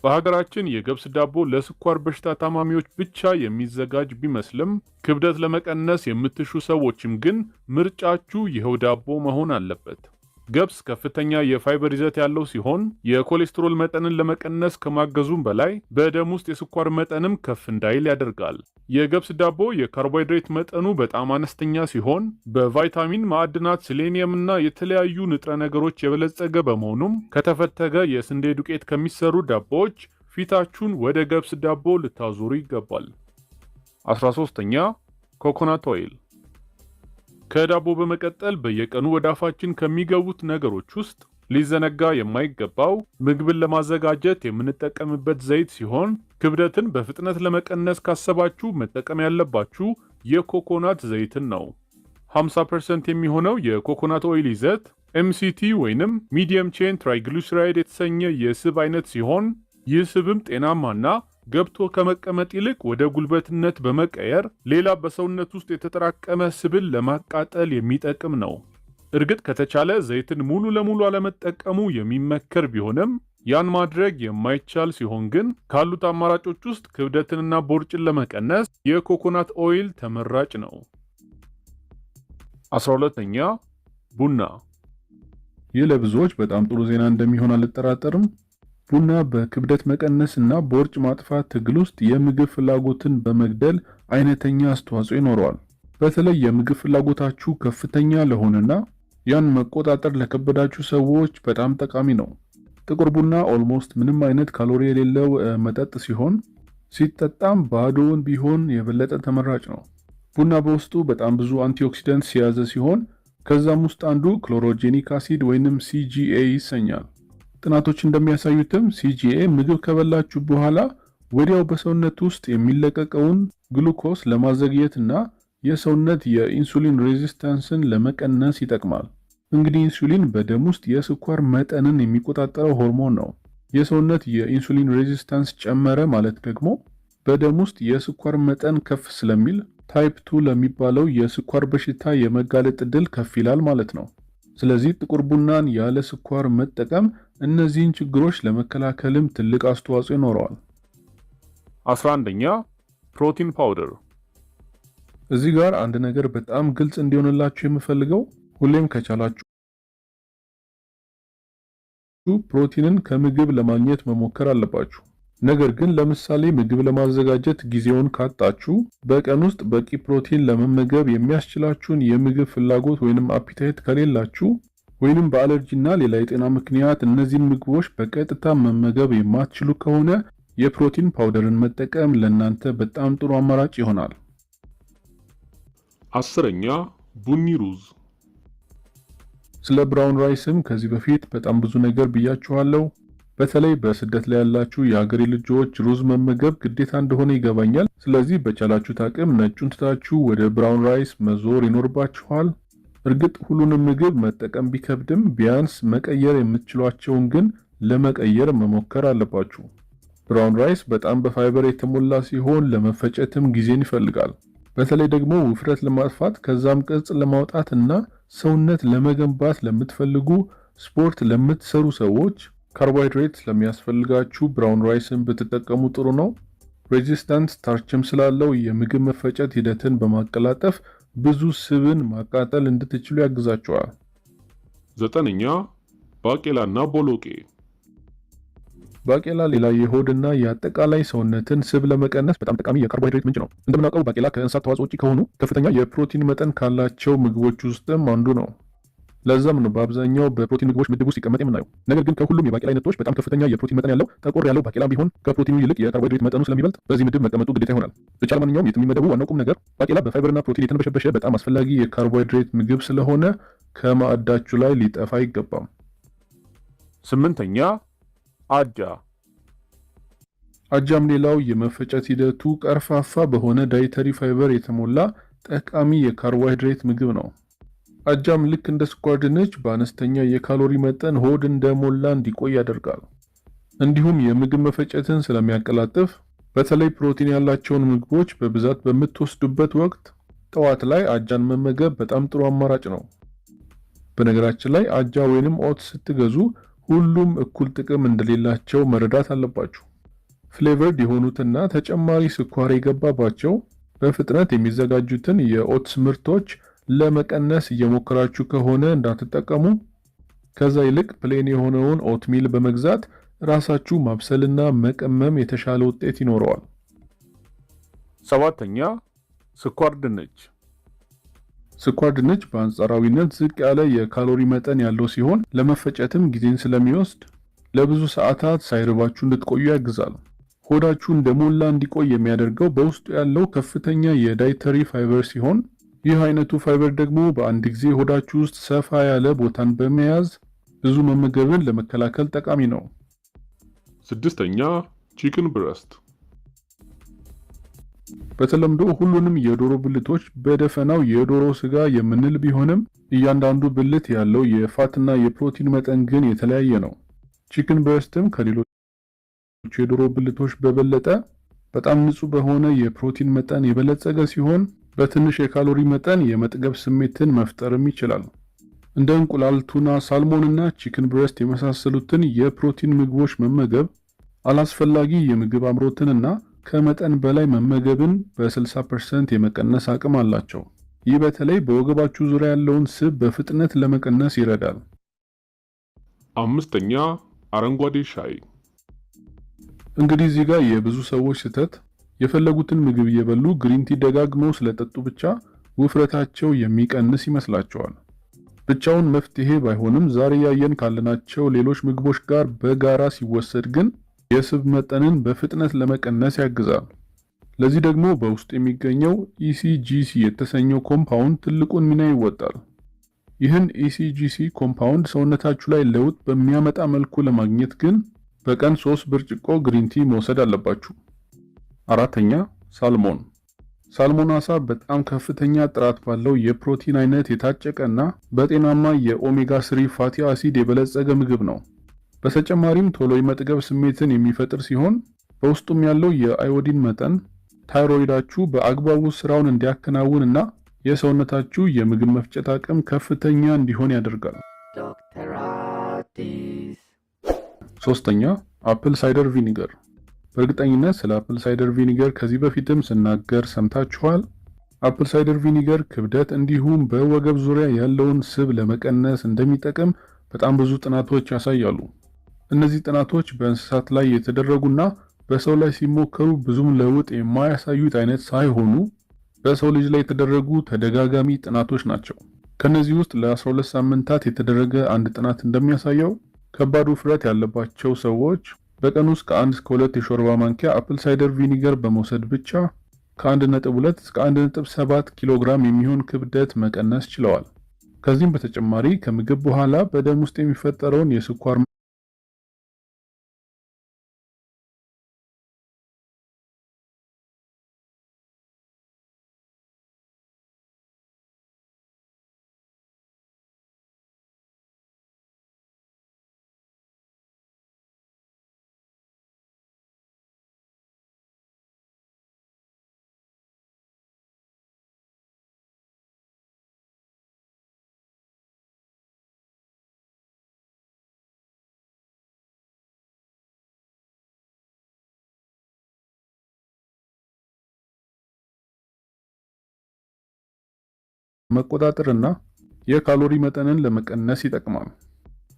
በሀገራችን የገብስ ዳቦ ለስኳር በሽታ ታማሚዎች ብቻ የሚዘጋጅ ቢመስልም ክብደት ለመቀነስ የምትሹ ሰዎችም ግን ምርጫችሁ ይኸው ዳቦ መሆን አለበት። ገብስ ከፍተኛ የፋይበር ይዘት ያለው ሲሆን የኮሌስትሮል መጠንን ለመቀነስ ከማገዙም በላይ በደም ውስጥ የስኳር መጠንም ከፍ እንዳይል ያደርጋል። የገብስ ዳቦ የካርቦሃይድሬት መጠኑ በጣም አነስተኛ ሲሆን በቫይታሚን፣ ማዕድናት፣ ሴሌኒየም እና የተለያዩ ንጥረ ነገሮች የበለጸገ በመሆኑም ከተፈተገ የስንዴ ዱቄት ከሚሰሩ ዳቦዎች ፊታችሁን ወደ ገብስ ዳቦ ልታዞሩ ይገባል። 13ኛ ኮኮናት ኦይል። ከዳቦ በመቀጠል በየቀኑ ወደ አፋችን ከሚገቡት ነገሮች ውስጥ ሊዘነጋ የማይገባው ምግብን ለማዘጋጀት የምንጠቀምበት ዘይት ሲሆን ክብደትን በፍጥነት ለመቀነስ ካሰባችሁ መጠቀም ያለባችሁ የኮኮናት ዘይትን ነው። 50% የሚሆነው የኮኮናት ኦይል ይዘት MCT ወይንም ሚዲየም ቼን ትራይግሊሰራይድ የተሰኘ የስብ አይነት ሲሆን ይህ ስብም ጤናማና ገብቶ ከመቀመጥ ይልቅ ወደ ጉልበትነት በመቀየር ሌላ በሰውነት ውስጥ የተጠራቀመ ስብን ለማቃጠል የሚጠቅም ነው። እርግጥ ከተቻለ ዘይትን ሙሉ ለሙሉ አለመጠቀሙ የሚመከር ቢሆንም ያን ማድረግ የማይቻል ሲሆን ግን ካሉት አማራጮች ውስጥ ክብደትንና ቦርጭን ለመቀነስ የኮኮናት ኦይል ተመራጭ ነው። 12ኛ ቡና። ይህ ለብዙዎች በጣም ጥሩ ዜና እንደሚሆን አልጠራጠርም። ቡና በክብደት መቀነስ እና ቦርጭ ማጥፋት ትግል ውስጥ የምግብ ፍላጎትን በመግደል አይነተኛ አስተዋጽኦ ይኖረዋል። በተለይ የምግብ ፍላጎታችሁ ከፍተኛ ለሆነና ያን መቆጣጠር ለከበዳችሁ ሰዎች በጣም ጠቃሚ ነው። ጥቁር ቡና ኦልሞስት ምንም አይነት ካሎሪ የሌለው መጠጥ ሲሆን ሲጠጣም ባዶውን ቢሆን የበለጠ ተመራጭ ነው። ቡና በውስጡ በጣም ብዙ አንቲኦክሲደንትስ የያዘ ሲሆን ከዛም ውስጥ አንዱ ክሎሮጄኒክ አሲድ ወይንም CGA ይሰኛል። ጥናቶች እንደሚያሳዩትም CGA ምግብ ከበላችሁ በኋላ ወዲያው በሰውነት ውስጥ የሚለቀቀውን ግሉኮስ ለማዘግየትና የሰውነት የኢንሱሊን ሬዚስታንስን ለመቀነስ ይጠቅማል። እንግዲህ ኢንሱሊን በደም ውስጥ የስኳር መጠንን የሚቆጣጠረው ሆርሞን ነው። የሰውነት የኢንሱሊን ሬዚስታንስ ጨመረ ማለት ደግሞ በደም ውስጥ የስኳር መጠን ከፍ ስለሚል ታይፕ 2 ለሚባለው የስኳር በሽታ የመጋለጥ ዕድል ከፍ ይላል ማለት ነው። ስለዚህ ጥቁር ቡናን ያለ ስኳር መጠቀም እነዚህን ችግሮች ለመከላከልም ትልቅ አስተዋጽኦ ይኖረዋል። 11ኛ ፕሮቲን ፓውደር። እዚህ ጋር አንድ ነገር በጣም ግልጽ እንዲሆንላችሁ የምፈልገው ሁሌም ከቻላችሁ ፕሮቲንን ከምግብ ለማግኘት መሞከር አለባችሁ። ነገር ግን ለምሳሌ ምግብ ለማዘጋጀት ጊዜውን ካጣችሁ በቀን ውስጥ በቂ ፕሮቲን ለመመገብ የሚያስችላችሁን የምግብ ፍላጎት ወይንም አፒታይት ከሌላችሁ ወይንም በአለርጂና ሌላ የጤና ምክንያት እነዚህን ምግቦች በቀጥታ መመገብ የማትችሉ ከሆነ የፕሮቲን ፓውደርን መጠቀም ለእናንተ በጣም ጥሩ አማራጭ ይሆናል። 10ኛ ቡኒ ሩዝ። ስለ ብራውን ራይስም ከዚህ በፊት በጣም ብዙ ነገር ብያችኋለሁ። በተለይ በስደት ላይ ያላችሁ የሀገሬ ልጆች ሩዝ መመገብ ግዴታ እንደሆነ ይገባኛል። ስለዚህ በቻላችሁት አቅም ነጩን ትታችሁ ወደ ብራውን ራይስ መዞር ይኖርባችኋል። እርግጥ ሁሉንም ምግብ መጠቀም ቢከብድም ቢያንስ መቀየር የምትችሏቸውን ግን ለመቀየር መሞከር አለባችሁ። ብራውን ራይስ በጣም በፋይበር የተሞላ ሲሆን ለመፈጨትም ጊዜን ይፈልጋል። በተለይ ደግሞ ውፍረት ለማጥፋት ከዛም ቅርጽ ለማውጣት እና ሰውነት ለመገንባት ለምትፈልጉ ስፖርት ለምትሰሩ ሰዎች ካርቦሃይድሬት ስለሚያስፈልጋችሁ ብራውን ራይስን ብትጠቀሙ ጥሩ ነው። ሬዚስታንት ስታርችም ስላለው የምግብ መፈጨት ሂደትን በማቀላጠፍ ብዙ ስብን ማቃጠል እንድትችሉ ያግዛችኋል። 9ኛ ባቄላና ቦሎቄ። ባቄላ ሌላ የሆድና የአጠቃላይ ሰውነትን ስብ ለመቀነስ በጣም ጠቃሚ የካርቦሃይድሬት ምንጭ ነው። እንደምናውቀው ባቄላ ከእንስሳት ተዋጽኦ ውጪ ከሆኑ ከፍተኛ የፕሮቲን መጠን ካላቸው ምግቦች ውስጥም አንዱ ነው። ለዛም ነው በአብዛኛው በፕሮቲን ምግቦች ምድብ ውስጥ ሲቀመጥ የምናየው። ነገር ግን ከሁሉም የባቄላ አይነቶች በጣም ከፍተኛ የፕሮቲን መጠን ያለው ጠቆር ያለው ባቄላ ቢሆን ከፕሮቲኑ ይልቅ የካርቦሃይድሬት መጠኑ ስለሚበልጥ በዚህ ምድብ መቀመጡ ግዴታ ይሆናል። ብቻ ለማንኛውም የት የሚመደቡ ዋናው ቁም ነገር ባቄላ በፋይበርና ፕሮቲን የተንበሸበሸ በጣም አስፈላጊ የካርቦሃይድሬት ምግብ ስለሆነ ከማዕዳችሁ ላይ ሊጠፋ አይገባም። 8ኛ አጃ። አጃም ሌላው የመፈጨት ሂደቱ ቀርፋፋ በሆነ ዳይተሪ ፋይበር የተሞላ ጠቃሚ የካርቦሃይድሬት ምግብ ነው። አጃም ልክ እንደ ስኳር ድንች በአነስተኛ የካሎሪ መጠን ሆድ እንደሞላ እንዲቆይ ያደርጋል። እንዲሁም የምግብ መፈጨትን ስለሚያቀላጥፍ በተለይ ፕሮቲን ያላቸውን ምግቦች በብዛት በምትወስዱበት ወቅት ጠዋት ላይ አጃን መመገብ በጣም ጥሩ አማራጭ ነው። በነገራችን ላይ አጃ ወይንም ኦትስ ስትገዙ ሁሉም እኩል ጥቅም እንደሌላቸው መረዳት አለባችሁ። ፍሌቨርድ የሆኑትና ተጨማሪ ስኳር የገባባቸው በፍጥነት የሚዘጋጁትን የኦትስ ምርቶች ለመቀነስ እየሞከራችሁ ከሆነ እንዳትጠቀሙ። ከዛ ይልቅ ፕሌን የሆነውን ኦትሚል በመግዛት ራሳችሁ ማብሰልና መቀመም የተሻለ ውጤት ይኖረዋል። ሰባተኛ ስኳር ድንች። ስኳር ድንች በአንጻራዊነት ዝቅ ያለ የካሎሪ መጠን ያለው ሲሆን ለመፈጨትም ጊዜን ስለሚወስድ ለብዙ ሰዓታት ሳይርባችሁ እንድትቆዩ ያግዛል። ሆዳችሁ እንደሞላ እንዲቆይ የሚያደርገው በውስጡ ያለው ከፍተኛ የዳይተሪ ፋይበር ሲሆን ይህ አይነቱ ፋይበር ደግሞ በአንድ ጊዜ ሆዳችሁ ውስጥ ሰፋ ያለ ቦታን በመያዝ ብዙ መመገብን ለመከላከል ጠቃሚ ነው። ስድስተኛ ቺክን ብረስት። በተለምዶ ሁሉንም የዶሮ ብልቶች በደፈናው የዶሮ ስጋ የምንል ቢሆንም እያንዳንዱ ብልት ያለው የፋትና የፕሮቲን መጠን ግን የተለያየ ነው። ቺክን ብረስትም ከሌሎች የዶሮ ብልቶች በበለጠ በጣም ንጹህ በሆነ የፕሮቲን መጠን የበለጸገ ሲሆን በትንሽ የካሎሪ መጠን የመጥገብ ስሜትን መፍጠርም ይችላል። እንደ እንቁላል፣ ቱና፣ ሳልሞን እና ቺክን ብረስት የመሳሰሉትን የፕሮቲን ምግቦች መመገብ አላስፈላጊ የምግብ አምሮትንና ከመጠን በላይ መመገብን በ60% የመቀነስ አቅም አላቸው። ይህ በተለይ በወገባችሁ ዙሪያ ያለውን ስብ በፍጥነት ለመቀነስ ይረዳል። አምስተኛ አረንጓዴ ሻይ። እንግዲህ እዚህ ጋር የብዙ ሰዎች ስህተት የፈለጉትን ምግብ እየበሉ ግሪን ቲ ደጋግመው ስለጠጡ ብቻ ውፍረታቸው የሚቀንስ ይመስላቸዋል። ብቻውን መፍትሄ ባይሆንም ዛሬ ያየን ካለናቸው ሌሎች ምግቦች ጋር በጋራ ሲወሰድ ግን የስብ መጠንን በፍጥነት ለመቀነስ ያግዛል። ለዚህ ደግሞ በውስጡ የሚገኘው ኢሲጂሲ የተሰኘው ኮምፓውንድ ትልቁን ሚና ይወጣል። ይህን ኢሲጂሲ ኮምፓውንድ ሰውነታችሁ ላይ ለውጥ በሚያመጣ መልኩ ለማግኘት ግን በቀን 3 ብርጭቆ ግሪን ቲ መውሰድ አለባችሁ። አራተኛ ሳልሞን። ሳልሞን አሳ በጣም ከፍተኛ ጥራት ባለው የፕሮቲን አይነት የታጨቀና በጤናማ የኦሜጋ 3 ፋቲ አሲድ የበለጸገ ምግብ ነው። በተጨማሪም ቶሎ የመጥገብ ስሜትን የሚፈጥር ሲሆን በውስጡም ያለው የአዮዲን መጠን ታይሮይዳችሁ በአግባቡ ስራውን እንዲያከናውንና የሰውነታችሁ የምግብ መፍጨት አቅም ከፍተኛ እንዲሆን ያደርጋል። ሶስተኛ አፕል ሳይደር ቪኒገር። በእርግጠኝነት ስለ አፕል ሳይደር ቪኒገር ከዚህ በፊትም ስናገር ሰምታችኋል። አፕል ሳይደር ቪኒገር ክብደት እንዲሁም በወገብ ዙሪያ ያለውን ስብ ለመቀነስ እንደሚጠቅም በጣም ብዙ ጥናቶች ያሳያሉ። እነዚህ ጥናቶች በእንስሳት ላይ የተደረጉና በሰው ላይ ሲሞከሩ ብዙም ለውጥ የማያሳዩት አይነት ሳይሆኑ በሰው ልጅ ላይ የተደረጉ ተደጋጋሚ ጥናቶች ናቸው። ከነዚህ ውስጥ ለ12 ሳምንታት የተደረገ አንድ ጥናት እንደሚያሳየው ከባድ ውፍረት ያለባቸው ሰዎች በቀን ውስጥ ከ1 እስከ 2 የሾርባ ማንኪያ አፕል ሳይደር ቪኒገር በመውሰድ ብቻ ከ1.2 እስከ 1.7 ኪሎ ግራም የሚሆን ክብደት መቀነስ ችለዋል። ከዚህም በተጨማሪ ከምግብ በኋላ በደም ውስጥ የሚፈጠረውን የስኳር መቆጣጠርና የካሎሪ መጠንን ለመቀነስ ይጠቅማል።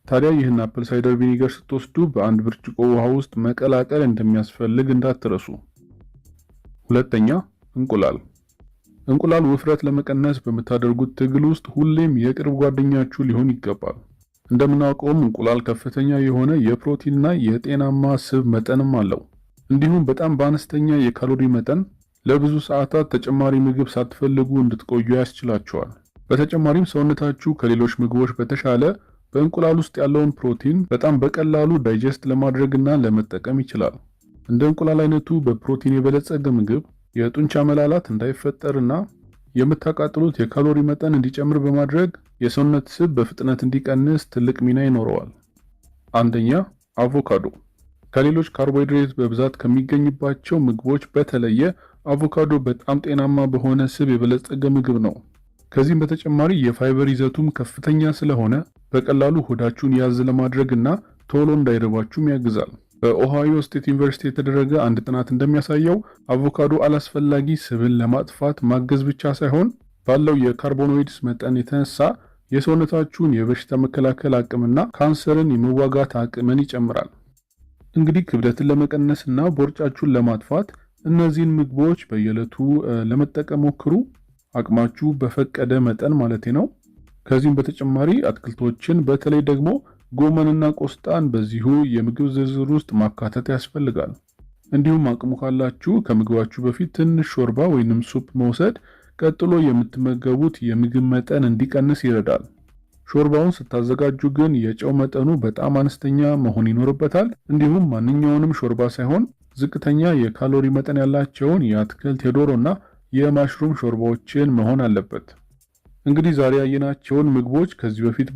ታዲያ ይህን አፕል ሳይደር ቪኒገር ስትወስዱ በአንድ ብርጭቆ ውሃ ውስጥ መቀላቀል እንደሚያስፈልግ እንዳትረሱ። ሁለተኛ እንቁላል። እንቁላል ውፍረት ለመቀነስ በምታደርጉት ትግል ውስጥ ሁሌም የቅርብ ጓደኛችሁ ሊሆን ይገባል። እንደምናውቀውም እንቁላል ከፍተኛ የሆነ የፕሮቲንና የጤናማ ስብ መጠንም አለው። እንዲሁም በጣም በአነስተኛ የካሎሪ መጠን ለብዙ ሰዓታት ተጨማሪ ምግብ ሳትፈልጉ እንድትቆዩ ያስችላቸዋል። በተጨማሪም ሰውነታችሁ ከሌሎች ምግቦች በተሻለ በእንቁላል ውስጥ ያለውን ፕሮቲን በጣም በቀላሉ ዳይጀስት ለማድረግና ለመጠቀም ይችላል። እንደ እንቁላል አይነቱ በፕሮቲን የበለጸገ ምግብ የጡንቻ መላላት እንዳይፈጠርና የምታቃጥሉት የካሎሪ መጠን እንዲጨምር በማድረግ የሰውነት ስብ በፍጥነት እንዲቀንስ ትልቅ ሚና ይኖረዋል። አንደኛ አቮካዶ። ከሌሎች ካርቦሃይድሬት በብዛት ከሚገኝባቸው ምግቦች በተለየ አቮካዶ በጣም ጤናማ በሆነ ስብ የበለጸገ ምግብ ነው። ከዚህም በተጨማሪ የፋይበር ይዘቱም ከፍተኛ ስለሆነ በቀላሉ ሆዳችሁን ያዝ ለማድረግና ቶሎ እንዳይርባችሁም ያግዛል። በኦሃዮ ስቴት ዩኒቨርሲቲ የተደረገ አንድ ጥናት እንደሚያሳየው አቮካዶ አላስፈላጊ ስብን ለማጥፋት ማገዝ ብቻ ሳይሆን ባለው የካርቦኖይድስ መጠን የተነሳ የሰውነታችሁን የበሽታ መከላከል አቅምና ካንሰርን የመዋጋት አቅምን ይጨምራል። እንግዲህ ክብደትን ለመቀነስና ቦርጫችሁን ለማጥፋት እነዚህን ምግቦች በየዕለቱ ለመጠቀም ሞክሩ፣ አቅማችሁ በፈቀደ መጠን ማለት ነው። ከዚህም በተጨማሪ አትክልቶችን በተለይ ደግሞ ጎመንና ቆስጣን በዚሁ የምግብ ዝርዝር ውስጥ ማካተት ያስፈልጋል። እንዲሁም አቅሙ ካላችሁ ከምግባችሁ በፊት ትንሽ ሾርባ ወይንም ሱፕ መውሰድ ቀጥሎ የምትመገቡት የምግብ መጠን እንዲቀንስ ይረዳል። ሾርባውን ስታዘጋጁ ግን የጨው መጠኑ በጣም አነስተኛ መሆን ይኖርበታል። እንዲሁም ማንኛውንም ሾርባ ሳይሆን ዝቅተኛ የካሎሪ መጠን ያላቸውን የአትክልት የዶሮና የማሽሩም ሾርባዎችን መሆን አለበት። እንግዲህ ዛሬ ያየናቸውን ምግቦች ከዚህ በፊት